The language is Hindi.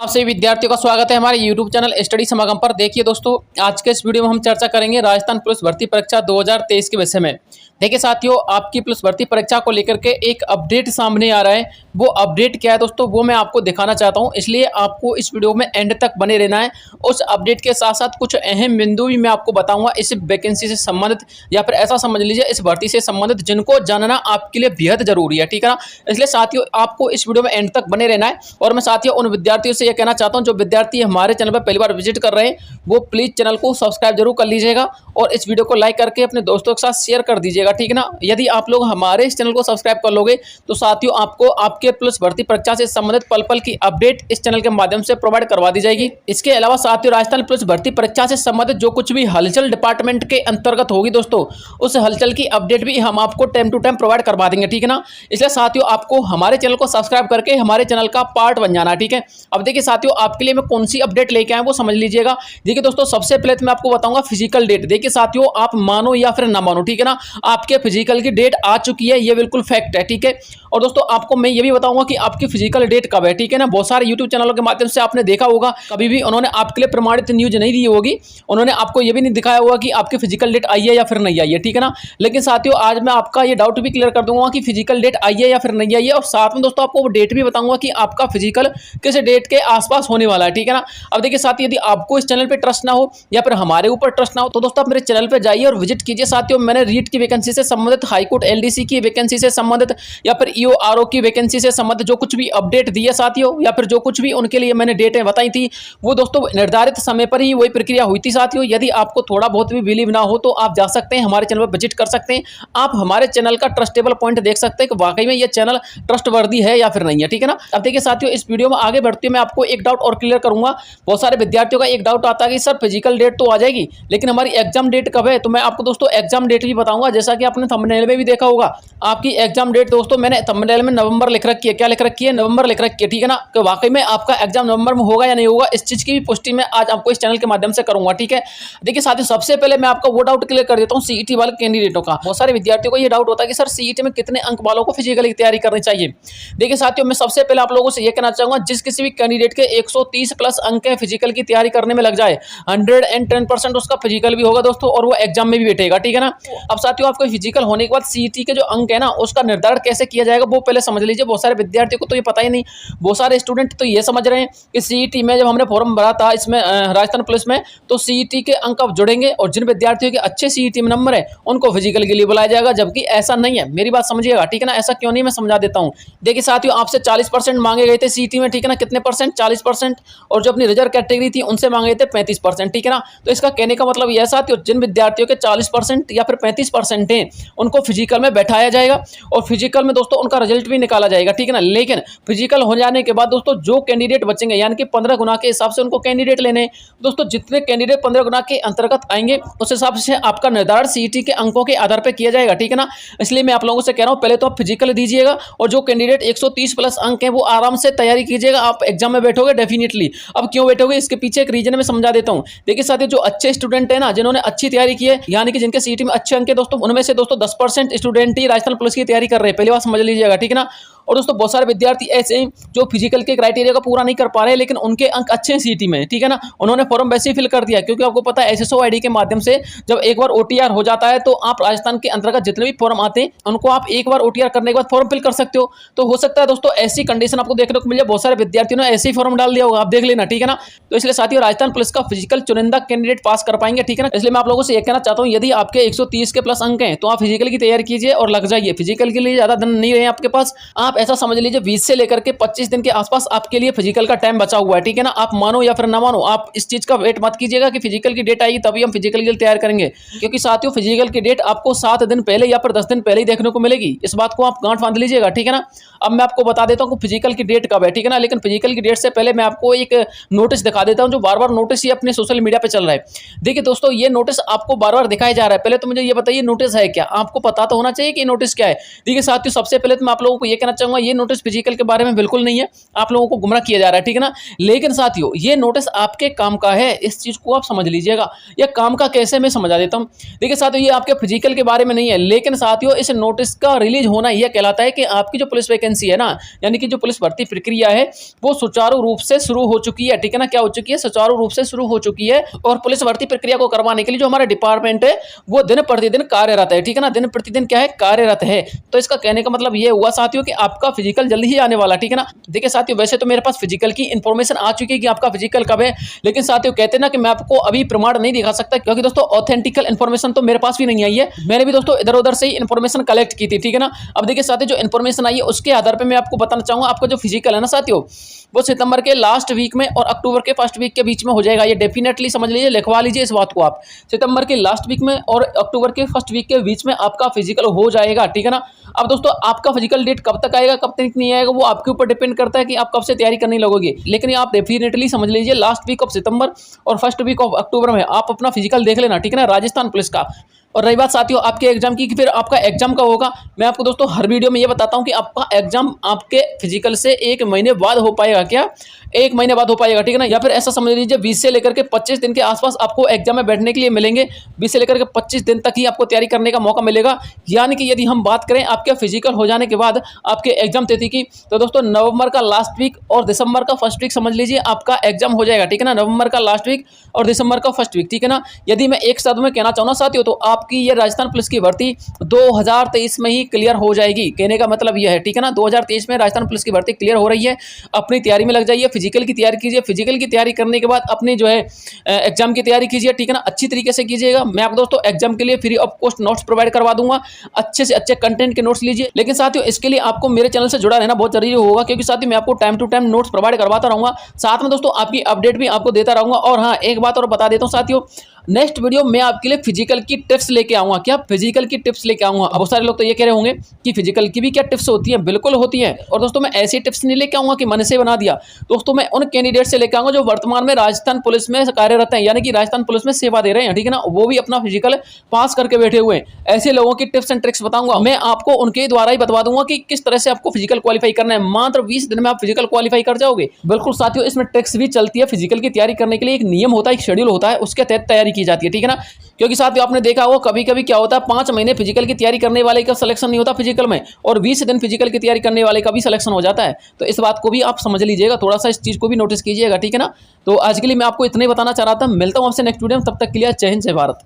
आप सभी विद्यार्थियों का स्वागत है हमारे YouTube चैनल स्टडी समागम पर। देखिए दोस्तों, आज के इस वीडियो में हम चर्चा करेंगे राजस्थान पुलिस भर्ती परीक्षा 2023 के विषय में। देखिए साथियों, आपकी पुलिस भर्ती परीक्षा को लेकर के एक अपडेट सामने आ रहा है। वो अपडेट क्या है दोस्तों, वो मैं आपको दिखाना चाहता हूं, इसलिए आपको इस वीडियो में एंड तक बने रहना है। उस अपडेट के साथ साथ कुछ अहम बिंदु भी मैं आपको बताऊंगा इस वैकेंसी से संबंधित, या फिर ऐसा समझ लीजिए इस भर्ती से संबंधित, जिनको जानना आपके लिए बेहद जरूरी है। ठीक है ना, इसलिए साथियों आपको इस वीडियो में एंड तक बने रहना है। और मैं साथियों उन विद्यार्थियों से यह कहना चाहता हूं, जो विद्यार्थी हमारे चैनल पर पहली बार विजिट कर रहे हैं, वो प्लीज चैनल को सब्सक्राइब जरूर कर लीजिएगा और इस वीडियो को लाइक करके अपने दोस्तों के साथ शेयर कर दीजिएगा। ठीक है ना, यदि आप लोग हमारे इस चैनल को सब्सक्राइब कर लोगे तो साथियों आपको आपके पुलिस भर्ती परीक्षा से संबंधित पल पल की अपडेट इस चैनल के माध्यम से प्रोवाइड करवा दी जाएगी। इसके अलावा साथियों राजस्थान पुलिस भर्ती परीक्षा से संबंधित जो कुछ भी हलचल डिपार्टमेंट के अंतर्गत होगी दोस्तों, उस हलचल की अपडेट भी हम आपको टाइम टू टाइम प्रोवाइड करवा देंगे। ठीक है ना, इसलिए साथियों आपको हमारे चैनल को सब्सक्राइब करके हमारे चैनल का पार्ट बन जाना। ठीक है, अब देखिए साथियों आपके लिए मैं कौन सी अपडेट लेके आया वो समझ लीजिएगा। देखिए दोस्तों, सबसे पहले तो मैं आपको बताऊंगा फिजिकल डेट। देखिए साथियों, आप मानो या फिर ना मानो, ठीक है ना, आपके फिजिकल की डेट आ चुकी है, ये बिल्कुल फैक्ट है। ठीक है, और दोस्तों आपको मैं ये भी बताऊंगा कि आपकी फिजिकल डेट कब है। ठीक है ना, बहुत सारे यूट्यूब चैनलों के माध्यम से आपने देखा होगा, कभी भी उन्होंने आपके लिए प्रमाणित न्यूज नहीं दी होगी, उन्होंने आपको ये भी नहीं दिखाया होगा कि आपकी फिजिकल डेट आई है या फिर नहीं आई है। ठीक है ना, लेकिन साथियों आज मैं आपका ये डाउट भी क्लियर कर दूंगा कि फिजिकल डेट आई है या फिर नहीं आई है, और साथ में दोस्तों आपको वो डेट भी बताऊंगा कि आपका फिजिकल किस डेट के आसपास होने वाला है। ठीक है ना, अब देखिए साथियों, यदि आपको इस चैनल पे ट्रस्ट ना हो या फिर हमारे ऊपर ट्रस्ट ना हो तो दोस्तों आप मेरे चैनल पे जाइए और विजिट कीजिए। साथियों मैंने रीट की वैकेंसी से संबंधित, हाईकोर्ट एलडीसी की वैकेंसी से संबंधित, या फिर ईओआरओ की वैकेंसी से संबंधित जो कुछ भी अपडेट दी है साथियों, या फिर जो कुछ भी उनके लिए मैंने डेटें बताई थी, वो दोस्तों निर्धारित समय पर ही वही प्रक्रिया हुई थी। साथियों यदि आपको थोड़ा बहुत भी बिलीव ना हो तो आप जा सकते हैं हमारे चैनल पर विजिट कर सकते हैं, आप हमारे चैनल का ट्रस्टेबल पॉइंट देख सकते हैं कि वाकई में ये चैनल ट्रस्टवर्दी है या फिर नहीं है। ठीक है ना, अब देखिए साथियों इस वीडियो में आगे बढ़ते हुए मैं आपको एक डाउट और क्लियर करूंगा। बहुत सारे विद्यार्थियों का एक डाउट आता है कि सर फिजिकल डेट तो आ जाएगी लेकिन हमारी एग्जाम डेट कब है, तो मैं आपको दोस्तों एग्जाम डेट भी बताऊंगा। जैसा कि आपने थंबनेल में भी देखा होगा, आपकी एग्जाम डेट दोस्तों मैंने थंबनेल में नवंबर लिख रखी है। क्या लिख रखी है? नवंबर लिख रखी है। ठीक है ना, तो वाकई में आपका एग्जाम नवंबर में होगा या नहीं होगा, इस चीज की भी पुष्टि मैं आज आपको इस चैनल के माध्यम से करूंगा। ठीक है, देखिए साथियों सबसे पहले मैं आपका वो डाउट क्लियर कर देता हूँ सीईटी वाले कैंडिडेटों का। बहुत सारे विद्यार्थियों को ये डाउट होता है कि सर सीईटी में कितने अंक वालों को फिजिकली तैयारी करनी चाहिए। देखिए साथियों मैं सबसे पहले आप लोगों से ये कहना चाहूंगा, जिस किसी भी कैंडिडेट के 130 प्लस अंक है फिजिकल की तैयारी करने में लग जाए, 110% उसका फिजिकल भी होगा दोस्तों और वो एग्जाम में भी बैठेगा। ठीक है ना, अब साथियों आपको फिजिकल होने के बाद सीईटी के जो अंक है ना उसका निर्धारण कैसे किया जाएगा वो पहले समझ लीजिए। बहुत सारे विद्यार्थियों को तो ये पता ही नहीं, बहुत सारे स्टूडेंट तो ये समझ रहे हैं कि सीईटी में जब हमने फॉर्म भरा था इसमें राजस्थान पुलिस में, तो सीईटी के अंक अब जुड़ेंगे और जिन विद्यार्थियों के अच्छे सीईटी में नंबर है उनको फिजिकल के लिए बुलाया जाएगा, जबकि ऐसा नहीं है। मेरी बात समझिएगा। ठीक है ना, ऐसा क्यों नहीं मैं समझा देता हूं। देखिए साथियों आपसे 40% मांगे गए थे सीईटी में। ठीक है ना, कितने परसेंट? 40%, और जो अपनी रिजर्व कैटेगरी थी उनसे मांगे थे 35%। ठीक है ना, तो इसका कहने का मतलब यह साथियों, जिन विद्यार्थियों के 40% या फिर 35% हैं उनको फिजिकल में बैठाया जाएगा और फिजिकल में दोस्तों उनका रिजल्ट भी निकाला जाएगा। ठीक है ना, लेकिन फिजिकल हो जाने के बाद दोस्तों जो कैंडिडेट बचेंगे, यानी कि 15 गुना के हिसाब से उनको कैंडिडेट लेने हैं दोस्तों, जितने कैंडिडेट 15 गुना के अंतर्गत आएंगे उस हिसाब से आपका निर्धारण सीईटी के अंकों के आधार पर किया जाएगा। ठीक है ना, इसलिए मैं आप लोगों से कह रहा हूं पहले तो आप फिजिकल दीजिएगा और जो कैंडिडेट 130 प्लस अंक हैं वो आराम से तैयारी कीजिएगा, आप एग्जाम में बैठोगे डेफिनेटली। अब क्यों बैठोगे इसके पीछे एक रीजन में समझा देता हूं। देखिए साथियों जो अच्छे स्टूडेंट है ना, जिन्होंने अच्छी तैयारी की है, यानी कि जिनके सीईटी में अच्छे अंक है दोस्तों, उनमें से दोस्तों 10% स्टूडेंट ही राजस्थान पुलिस की तैयारी कर रहे हैं, पहली बात समझ लीजिएगा। ठीक है ना, और दोस्तों बहुत सारे विद्यार्थी ऐसे हैं जो फिजिकल के क्राइटेरिया को पूरा नहीं कर पा रहे हैं लेकिन उनके अंक अच्छे हैं सीईटी में। ठीक है ना, उन्होंने फॉर्म वैसे ही फिल कर दिया, क्योंकि आपको पता है एसएसओ आईडी के माध्यम से जब एक बार ओटीआर हो जाता है तो आप राजस्थान के अंतर्गत जितने भी फॉर्म आते हैं उनको आप एक बार ओटीआर करने के बाद फॉर्म फिल कर सकते हो। तो हो सकता है दोस्तों ऐसी कंडीशन आपको देखने को मिल जाए, बहुत सारे विद्यार्थियों ने ऐसे ही फॉर्म डाल दिया होगा, आप देख लेना। ठीक है ना, तो इसलिए साथियों राजस्थान पुलिस का फिजिकल चुनिंदा कैंडिडेट पास कर पाएंगे। ठीक है ना, इसलिए मैं आप लोगों से यह कहना चाहता हूं, यदि आपके 130 के प्लस अंक हैं तो आप फिजिकल की तैयारी कीजिए और लग जाइए। फिजिकल के लिए ज्यादा दिन नहीं रहे आपके पास, आप ऐसा समझ लीजिए 20 से लेकर के 25 दिन के आसपास आपके लिए फिजिकल का टाइम बचा हुआ है। ठीक है ना, आप मानो या फिर ना मानो, आप इस चीज का वेट मत कीजिएगा कि फिजिकल की डेट आएगी तभी हम फिजिकल के लिए तैयार करेंगे, क्योंकि साथियों फिजिकल की डेट आपको 7 दिन पहले या फिर 10 दिन पहले ही देखने को मिलेगी। इस बात को आप गांठ बांध लीजिएगा। ठीक है ना, अब मैं आपको बता देता हूँ फिजिकल की डेट कब है। ठीक है ना, लेकिन फिजिकल की डेट से पहले मैं आपको एक नोटिस दिखा देता हूँ, जो बार बार नोटिस ही अपने सोशल मीडिया पे चल रहा है। देखिए दोस्तों ये नोटिस आपको बार बार दिखाया जा रहा है, पहले तो मुझे ये बताइए नोटिस है क्या, आपको पता तो होना चाहिए कि नोटिस क्या है। देखिए साथियों सबसे पहले तो मैं आप लोगों को ये कहना चाहूंगा चाहूंगा ये नोटिस फिजिकल के बारे में बिल्कुल नहीं है, आप लोगों को गुमराह किया जा रहा है, ठीक है ना। लेकिन साथियों ये नोटिस आपके काम का है, इस चीज को आप समझ लीजिएगा। ये काम का कैसे मैं समझा देता हूँ। देखिए साथियों ये आपके फिजिकल के बारे में नहीं है, लेकिन साथियों इस नोटिस का रिलीज होना यह कहलाता है कि आपकी जो पुलिस वैकेंसी है ना, यानी कि जो पुलिस भर्ती प्रक्रिया है वो सुचारू रूप से शुरू हो चुकी है, ठीक है ना। क्या हो चुकी है? सुचारू रूप से शुरू हो चुकी है। और पुलिस भर्ती प्रक्रिया को करवाने के लिए जो हमारा डिपार्टमेंट है वो दिन प्रतिदिन कार्यरत है, ठीक है ना। दिन प्रतिदिन क्या है? कार्यरत है। तो इसका कहने का मतलब ये हुआ साथियों कि आपका फिजिकल जल्दी ही आने वाला, ठीक है ना। देखिए साथियों वैसे तो मेरे पास फिजिकल की इंफॉर्मेशन आ चुकी है कि आपका फिजिकल कब है, लेकिन साथियों कहते हैं ना कि मैं आपको अभी प्रमाण नहीं दिखा सकता, क्योंकि दोस्तों ऑथेंटिकल इन्फॉर्मेशन तो मेरे पास भी नहीं आई है। मैंने भी दोस्तों इधर उधर से ही इन्फॉर्मेशन कलेक्ट की थी, ठीक है ना। अब देखिए साथियों जो इन्फॉर्मेशन आई है उसके आधार पर मैं आपको बताना चाहूंगा आपका जो फिजिकल है ना साथियों वो सितंबर के लास्ट वीक में और अक्टूबर के फर्स्ट वीक के बीच में हो जाएगा। ये डेफिनेटली समझ लीजिए, लिखवा लीजिए इस बात को आप। सितंबर के लास्ट वीक में और अक्टूबर के फर्स्ट वीक के बीच में आपका फिजिकल हो जाएगा, ठीक है ना। अब दोस्तों आपका फिजिकल डेट कब तक आएगा कब तक नहीं आएगा वो आपके ऊपर डिपेंड करता है कि आप कब से तैयारी करने लगोगे, लेकिन आप डेफिनेटली समझ लीजिए लास्ट वीक ऑफ सितंबर और फर्स्ट वीक ऑफ अक्टूबर में आप अपना फिजिकल देख लेना, ठीक है ना, राजस्थान पुलिस का। और रही बात साथियों आपके एग्जाम की कि फिर आपका एग्जाम कब होगा, मैं आपको दोस्तों हर वीडियो में ये बताता हूं कि आपका एग्जाम आपके फिजिकल से 1 महीने बाद हो पाएगा। क्या 1 महीने बाद हो पाएगा, ठीक है ना। या फिर ऐसा समझ लीजिए 20 से लेकर के 25 दिन के आसपास आपको एग्जाम में बैठने के लिए मिलेंगे। 20 से लेकर के 25 दिन तक ही आपको तैयारी करने का मौका मिलेगा। यानी कि यदि हम बात करें आपके फिजिकल हो जाने के बाद आपके एग्जाम तिथि की, तो दोस्तों नवंबर का लास्ट वीक और दिसंबर का फर्स्ट वीक समझ लीजिए आपका एग्जाम हो जाएगा, ठीक है ना। नवंबर का लास्ट वीक और दिसंबर का फर्स्ट वीक, ठीक है ना। यदि मैं एक शब्द में कहना चाहूँ ना साथियों तो आपकी ये राजस्थान पुलिस की भर्ती 2023 में ही क्लियर हो जाएगी। कहने का मतलब यह है, ठीक है ना, 2023 में राजस्थान पुलिस की भर्ती क्लियर हो रही है। अपनी तैयारी में लग जाइए, फिजिकल की तैयारी कीजिए। फिजिकल की तैयारी करने के बाद अपनी जो है एग्जाम की तैयारी कीजिए, ठीक है ना, अच्छी तरीके से कीजिएगा। मैं आपको दोस्तों एग्जाम के लिए free of cost notes provide करवा दूंगा, अच्छे से अच्छे कंटेंट के नोट्स लीजिए। लेकिन साथियों इसके लिए आपको मेरे चैनल से जुड़ा रहना बहुत जरूरी होगा, क्योंकि साथियों मैं आपको time to time notes provide करवाता रहूंगा, साथ में दोस्तों आपकी अपडेट भी आपको देता रहूंगा। और हाँ एक बात और बता देता हूँ साथियों, नेक्स्ट वीडियो मैं आपके लिए फिजिकल की टिप्स लेके आऊंगा। क्या फिजिकल की टिप्स लेके आऊंगा। अब बहुत सारे लोग तो ये कह रहे होंगे कि फिजिकल की भी क्या टिप्स होती हैं, बिल्कुल होती हैं। और दोस्तों मैं ऐसी टिप्स नहीं लेके आऊंगा कि मन से बना दिया, दोस्तों मैं उन कैंडिडेट से लेके आऊंगा जो वर्तमान में राजस्थान पुलिस में कार्यरत हैं, यानी कि राजस्थान पुलिस में सेवा दे रहे हैं, ठीक है ना, वो भी अपना फिजिकल पास करके बैठे हुए हैं। ऐसे लोगों की टिप्स एंड ट्रिक्स बताऊंगा मैं आपको, उनके द्वारा ही बता दूंगा कि किस तरह से आपको फिजिकल क्वालिफाई करना है। मात्र 20 दिन में आप फिजिकल क्वालिफाई कर जाओगे। बिल्कुल साथियों इसमें ट्रिक्स भी चलती है। फिजिकल की तैयारी करने के लिए एक नियम होता है, एक शेड्यूल होता है, उसके तहत तैयारी की जाती है, ठीक है ना। क्योंकि साथियों आपने देखा होगा कभी कभी क्या होता है 5 महीने फिजिकल की तैयारी करने वाले का सिलेक्शन नहीं होता फिजिकल में, और 20 दिन फिजिकल की तैयारी करने वाले का भी सिलेक्शन हो जाता है। तो इस बात को भी आप समझ लीजिएगा, थोड़ा सा इस चीज को भी नोटिस कीजिएगा, ठीक है ना। तो आज के लिए मैं आपको इतना ही बताना चाह रहा था। मिलता हूं आपसे नेक्स्ट वीडियो में, तब तक के लिए जय हिंद जय भारत।